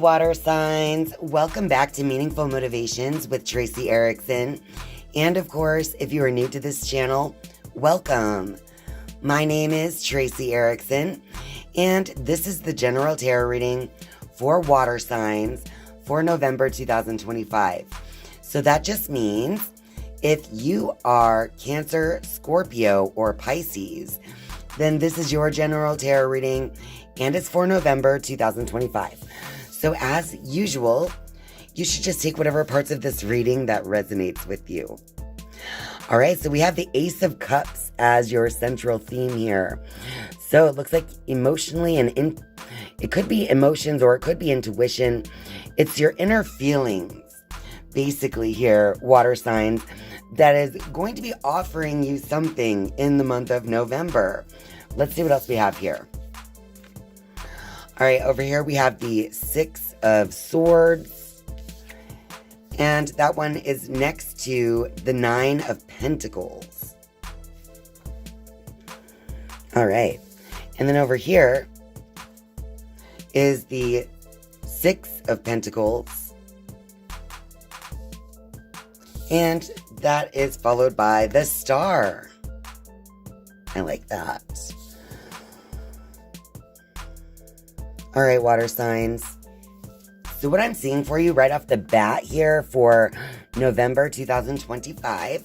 water signs. Welcome back to Meaningful Motivations with Tracy Erickson. And of course, if you are new to this channel, welcome. My name is Tracy Erickson, and this is the general tarot reading for water signs for November 2025. So that just means if you are Cancer, Scorpio, or Pisces, then this is your general tarot reading, and it's for November 2025. So as usual, you should just take whatever parts of this reading that resonates with you. All right, so we have the Ace of Cups as your central theme here. So it looks like emotionally it could be emotions or it could be intuition. It's your inner feelings, basically here, water signs, that is going to be offering you something in the month of November. Let's see what else we have here. All right, over here we have the Six of Swords. And that one is next to the Nine of Pentacles. All right. And then over here is the Six of Pentacles. And that is followed by the Star. I like that. All right, water signs. So what I'm seeing for you right off the bat here for November 2025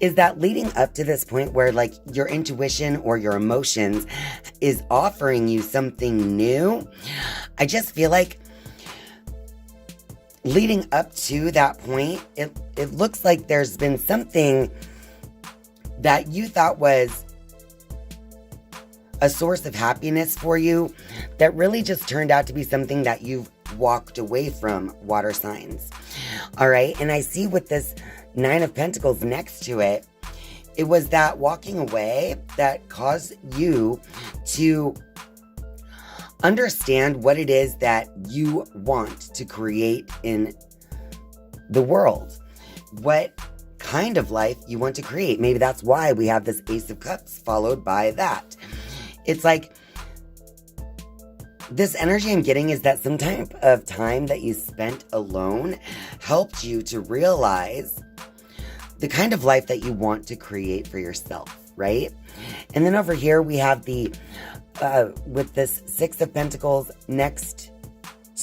is that leading up to this point where like your intuition or your emotions is offering you something new, I just feel like leading up to that point, it looks like there's been something that you thought was a source of happiness for you that really just turned out to be something that you've walked away from, water signs. All right. And I see with this Nine of Pentacles next to it, it was that walking away that caused you to understand what it is that you want to create in the world. What kind of life you want to create. Maybe that's why we have this Ace of Cups followed by that. It's like this energy I'm getting is that some type of time that you spent alone helped you to realize the kind of life that you want to create for yourself, right? And then over here we have the with this Six of Pentacles next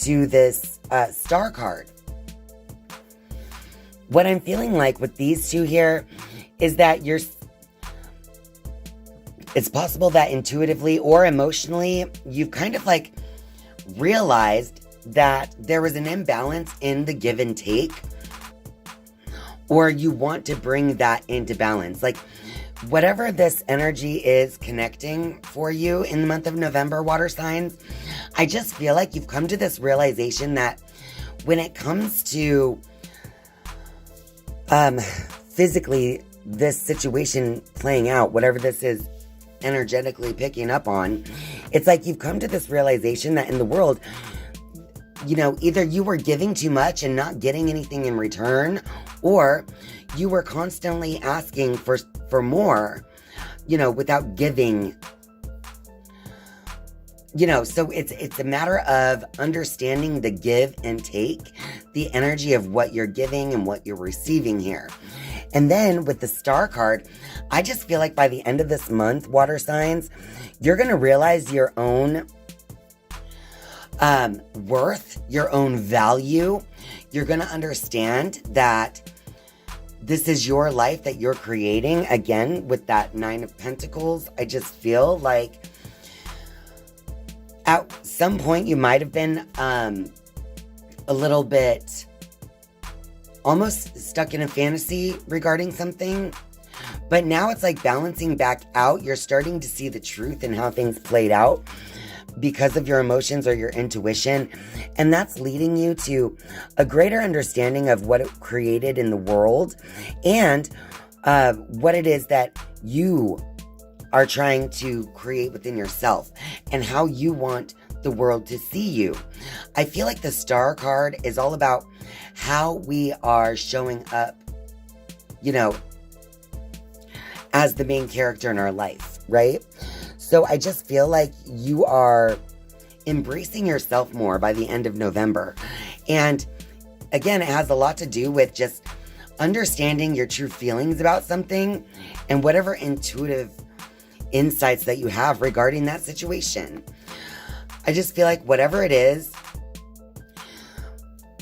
to this Star card. What I'm feeling like with these two here is that it's possible that intuitively or emotionally, you've kind of like realized that there was an imbalance in the give and take, or you want to bring that into balance. Like whatever this energy is connecting for you in the month of November, water signs, I just feel like you've come to this realization that when it comes to physically this situation playing out, whatever this is energetically picking up on, it's like you've come to this realization that in the world, you know, either you were giving too much and not getting anything in return, or you were constantly asking for more, you know, without giving. You know, so it's a matter of understanding the give and take, the energy of what you're giving and what you're receiving here. And then with the Star card, I just feel like by the end of this month, water signs, you're going to realize your own worth, your own value. You're going to understand that this is your life that you're creating. Again, with that Nine of Pentacles, I just feel like at some point you might have been a little bit almost stuck in a fantasy regarding something. But now it's like balancing back out. You're starting to see the truth in how things played out because of your emotions or your intuition. And that's leading you to a greater understanding of what it created in the world and what it is that you are trying to create within yourself and how you want the world to see you. I feel like the Star card is all about how we are showing up, you know, as the main character in our life, right? So I just feel like you are embracing yourself more by the end of November. And again, it has a lot to do with just understanding your true feelings about something and whatever intuitive insights that you have regarding that situation. I just feel like whatever it is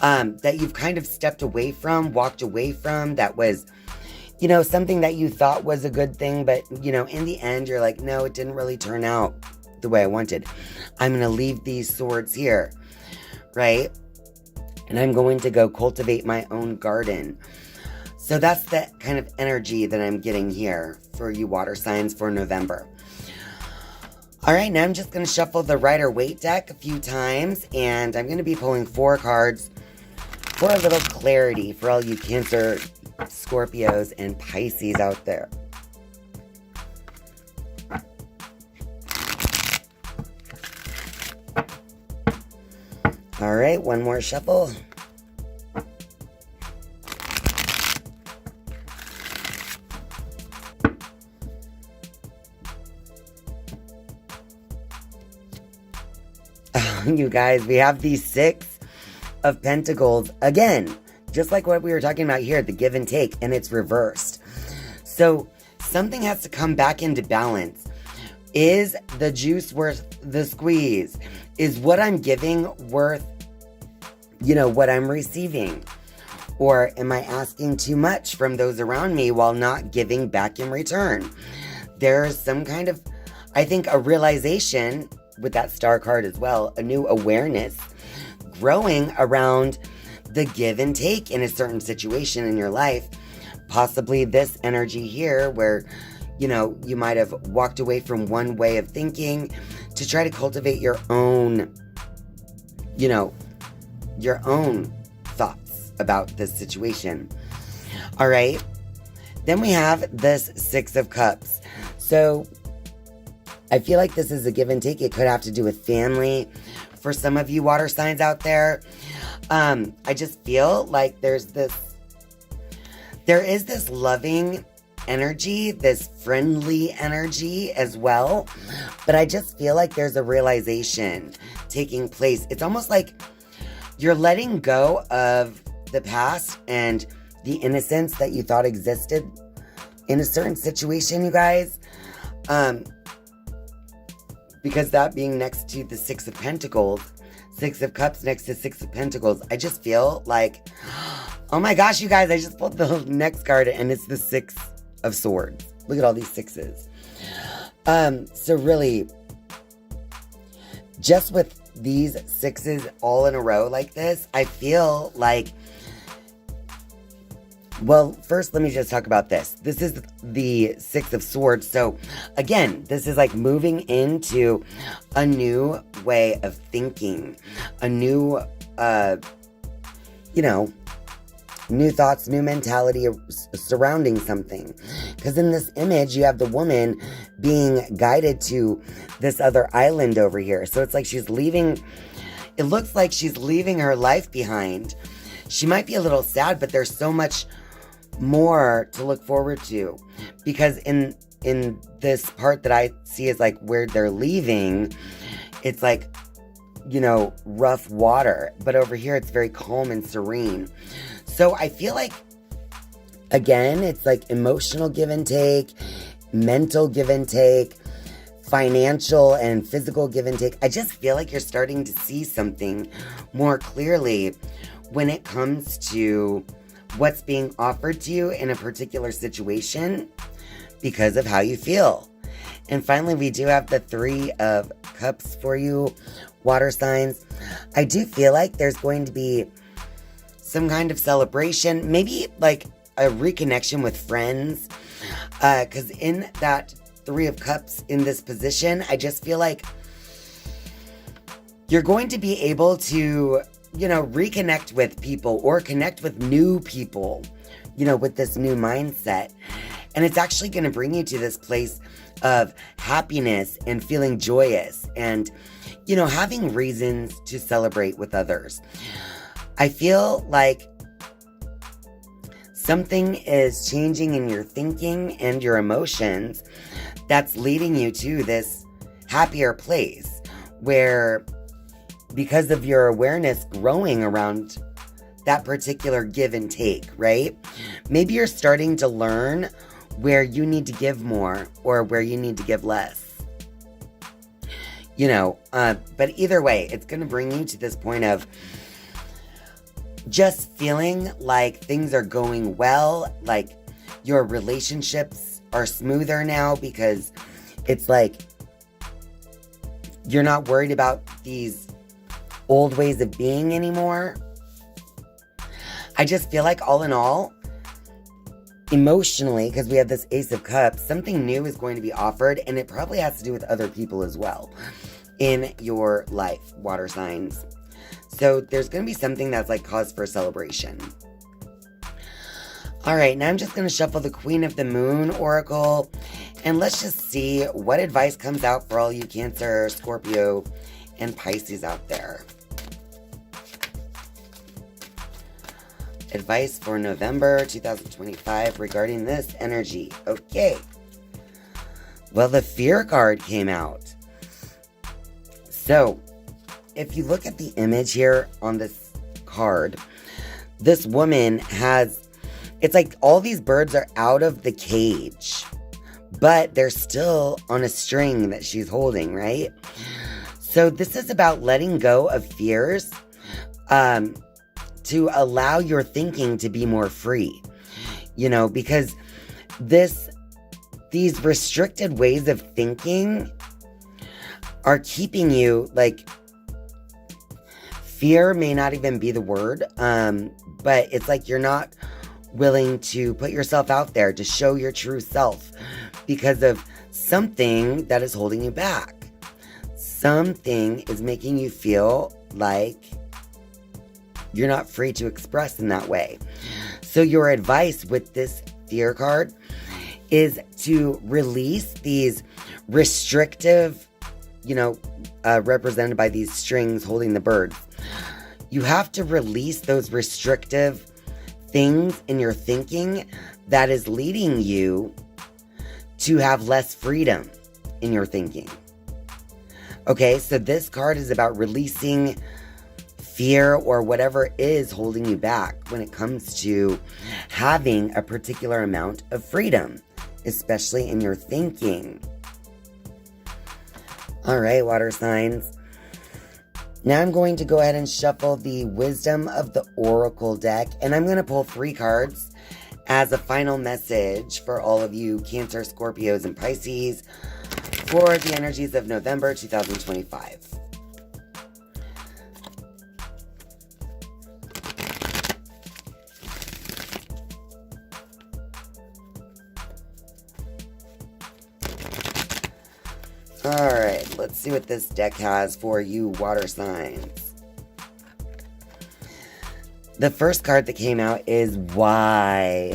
that you've kind of stepped away from, walked away from, that was, something that you thought was a good thing, but, in the end, you're like, no, it didn't really turn out the way I wanted. I'm going to leave these swords here, right? And I'm going to go cultivate my own garden. So that's the kind of energy that I'm getting here for you water signs for November. All right, now I'm just going to shuffle the Rider-Waite deck a few times, and I'm going to be pulling 4 cards for a little clarity for all you Cancer, Scorpios, and Pisces out there. All right, one more shuffle. You guys, we have the 6 of Pentacles again, just like what we were talking about here, the give and take, and it's reversed. So something has to come back into balance. Is the juice worth the squeeze? Is what I'm giving worth, what I'm receiving? Or am I asking too much from those around me while not giving back in return? There's some kind of, I think, a realization with that star card as well, a new awareness growing around the give and take in a certain situation in your life. Possibly this energy here where, you might have walked away from one way of thinking to try to cultivate your own, your own thoughts about this situation. All right. Then we have this 6 of Cups. So I feel like this is a give and take. It could have to do with family for some of you water signs out there. I just feel like there is this loving energy, this friendly energy as well. But I just feel like there's a realization taking place. It's almost like you're letting go of the past and the innocence that you thought existed in a certain situation, you guys. Because that being next to the 6 of Pentacles, 6 of Cups next to 6 of Pentacles, I just feel like, oh my gosh, you guys, I just pulled the next card and it's the 6 of Swords. Look at all these 6s. So really, just with these 6s all in a row like this, I feel like, well, first, let me just talk about this. This is the 6 of Swords. So, again, this is like moving into a new way of thinking, a new, new thoughts, new mentality surrounding something. Because in this image, you have the woman being guided to this other island over here. So it's like she's leaving, it looks like she's leaving her life behind. She might be a little sad, but there's so much more to look forward to, because in this part that I see is like where they're leaving, it's like, rough water, but over here it's very calm and serene. So I feel like, again, it's like emotional give and take, mental give and take, financial and physical give and take. I just feel like you're starting to see something more clearly when it comes to what's being offered to you in a particular situation because of how you feel. And finally, we do have the 3 of Cups for you, water signs. I do feel like there's going to be some kind of celebration, maybe like a reconnection with friends. Because in that 3 of Cups in this position, I just feel like you're going to be able to reconnect with people or connect with new people, with this new mindset. And it's actually going to bring you to this place of happiness and feeling joyous and, having reasons to celebrate with others. I feel like something is changing in your thinking and your emotions that's leading you to this happier place where because of your awareness growing around that particular give and take, right? Maybe you're starting to learn where you need to give more or where you need to give less. But either way, it's going to bring you to this point of just feeling like things are going well, like your relationships are smoother now because it's like you're not worried about these old ways of being anymore. I just feel like all in all, emotionally, because we have this Ace of Cups, something new is going to be offered, and it probably has to do with other people as well in your life, water signs. So there's going to be something that's like cause for celebration. All right, now I'm just going to shuffle the Queen of the Moon Oracle, and let's just see what advice comes out for all you Cancer, Scorpio, and Pisces out there. Advice for November 2025 regarding this energy. Okay. Well, the Fear card came out. So, if you look at the image here on this card, this woman has, it's like all these birds are out of the cage, but they're still on a string that she's holding, right? So this is about letting go of fears, to allow your thinking to be more free, because these restricted ways of thinking are keeping you, like, fear may not even be the word, but it's like you're not willing to put yourself out there to show your true self because of something that is holding you back. Something is making you feel like you're not free to express in that way. So your advice with this Fear card is to release these restrictive, represented by these strings holding the birds. You have to release those restrictive things in your thinking that is leading you to have less freedom in your thinking. Okay, so this card is about releasing fear or whatever is holding you back when it comes to having a particular amount of freedom, especially in your thinking. All right, water signs. Now I'm going to go ahead and shuffle the Wisdom of the Oracle deck, and I'm going to pull 3 cards as a final message for all of you Cancer, Scorpios, and Pisces for the energies of November 2025. Alright, let's see what this deck has for you water signs. The first card that came out is Why.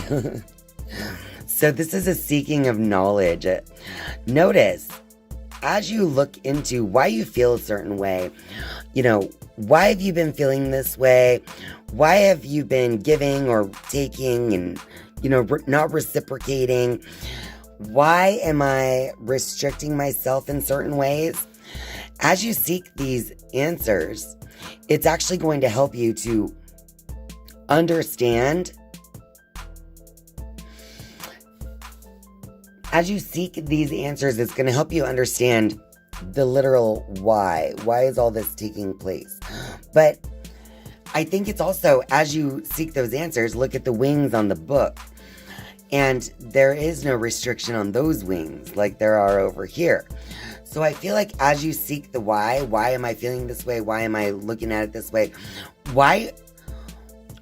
So this is a seeking of knowledge. Notice, as you look into why you feel a certain way, why have you been feeling this way? Why have you been giving or taking and, not reciprocating? Why am I restricting myself in certain ways? As you seek these answers, it's actually going to help you to understand. As you seek these answers, it's going to help you understand the literal why. Why is all this taking place? But I think it's also, as you seek those answers, look at the wings on the book. And there is no restriction on those wings like there are over here. So I feel like as you seek the why am I feeling this way? Why am I looking at it this way? Why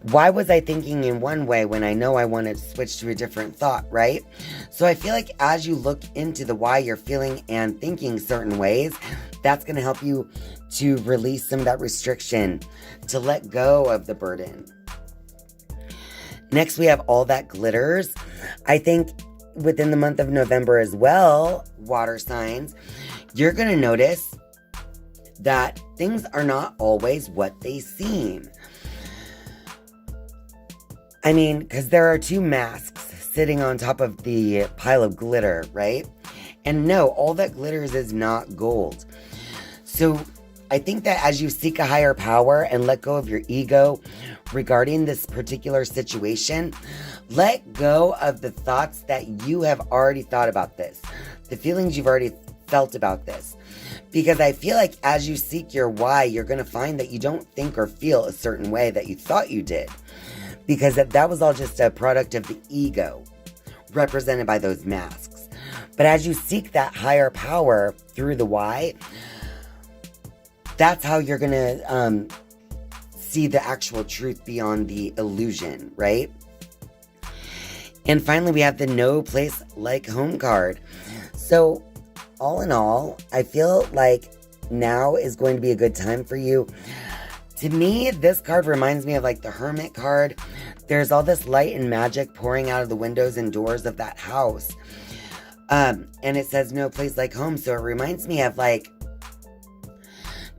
was I thinking in one way when I know I want to switch to a different thought, right? So I feel like as you look into the why you're feeling and thinking certain ways, that's going to help you to release some of that restriction, to let go of the burden. Next, we have All That Glitters. I think within the month of November as well, water signs, you're going to notice that things are not always what they seem. I mean, because there are 2 masks sitting on top of the pile of glitter, right? And no, all that glitters is not gold. So I think that as you seek a higher power and let go of your ego regarding this particular situation, let go of the thoughts that you have already thought about this, the feelings you've already felt about this. Because I feel like as you seek your why, you're going to find that you don't think or feel a certain way that you thought you did. Because that was all just a product of the ego represented by those masks. But as you seek that higher power through the why, that's how you're going to see the actual truth beyond the illusion, right? And finally, we have the No Place Like Home card. So, all in all, I feel like now is going to be a good time for you. To me, this card reminds me of like the Hermit card. There's all this light and magic pouring out of the windows and doors of that house. And it says no place like home. So it reminds me of like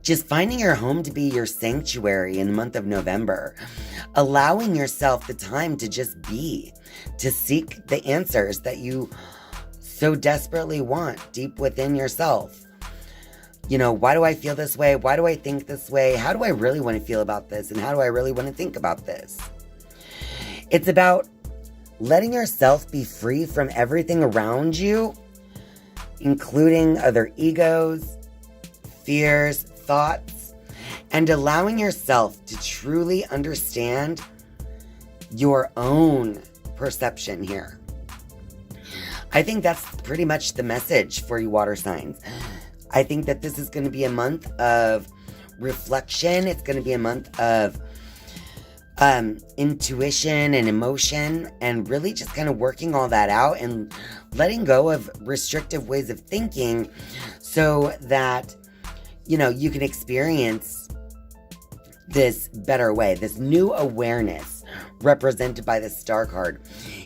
just finding your home to be your sanctuary in the month of November. Allowing yourself the time to just be, to seek the answers that you so desperately want deep within yourself. You know, why do I feel this way? Why do I think this way? How do I really want to feel about this? And how do I really want to think about this? It's about letting yourself be free from everything around you, including other egos, fears, thoughts, and allowing yourself to truly understand your own perception here. I think that's pretty much the message for you water signs. I think that this is going to be a month of reflection. It's going to be a month of intuition and emotion, and really just kind of working all that out and letting go of restrictive ways of thinking so that, you know, you can experience this better way, this new awareness represented by the Star card.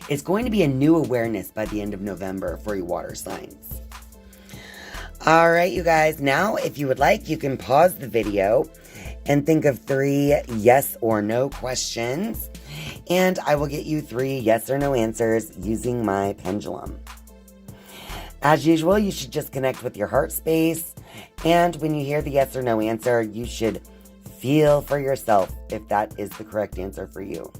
It's going to be a new awareness by the end of November for you water signs. All right, you guys. Now, if you would like, you can pause the video and think of 3 yes or no questions, and I will get you 3 yes or no answers using my pendulum. As usual, you should just connect with your heart space, and when you hear the yes or no answer, you should feel for yourself if that is the correct answer for you.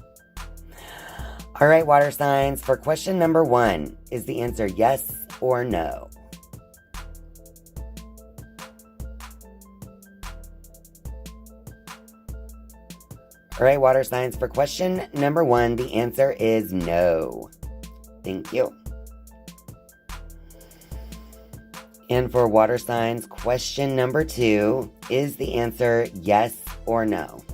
All right, water signs, for question number 1, is the answer yes or no? All right, water signs, for question number 1, the answer is no. Thank you. And for water signs, question number 2, is the answer yes or no?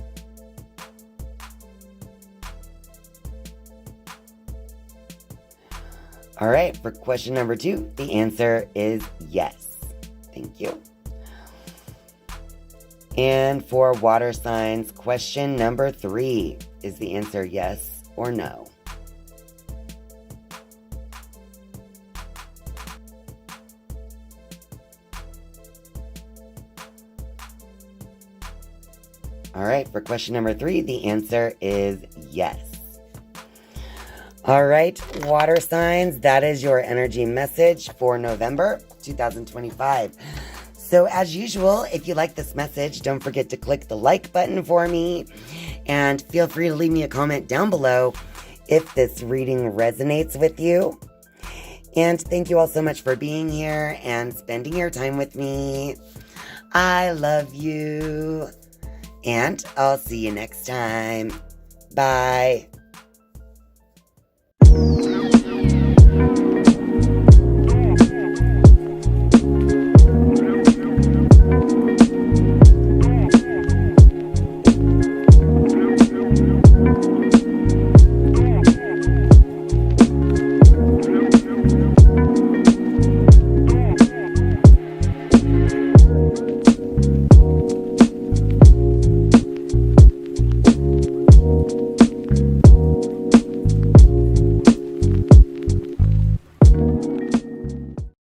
All right, for question number 2, the answer is yes. Thank you. And for water signs, question number 3, is the answer yes or no? All right, for question number 3, the answer is yes. All right, water signs, that is your energy message for November 2025. So as usual, if you like this message, don't forget to click the like button for me, and feel free to leave me a comment down below if this reading resonates with you. And thank you all so much for being here and spending your time with me. I love you, and I'll see you next time. Bye.